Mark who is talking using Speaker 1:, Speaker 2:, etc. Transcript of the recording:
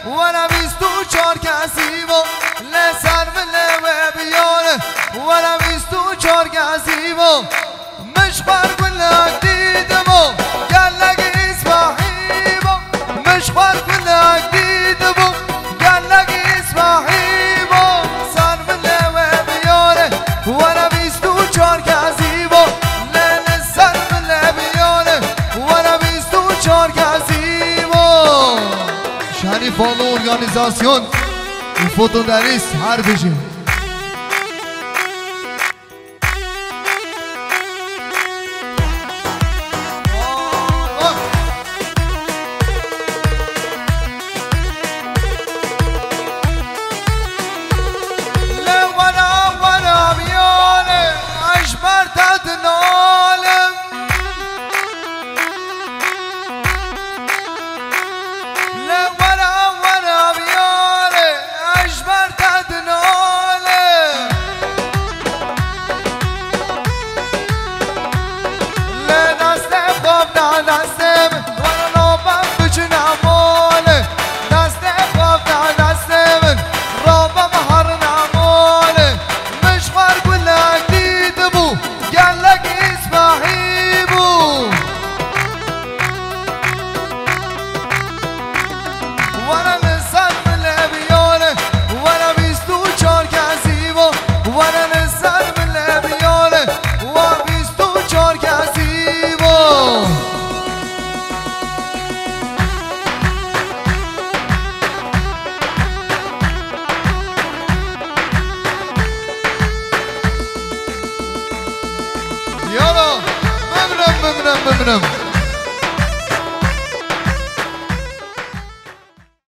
Speaker 1: وانا 24 کسی و لسر مله بیاره وانا 24 کسی و مش برگلک دیدم و گلک اسماحی و مش برگلک دیدم و گلک اسماحی و سر مله بیاره وانا 24 کسی و لسر مله بیاره وانا 24 کسی و شریف آلو ارگانیزاسیون فوتو دریس هر بشه Bıbrım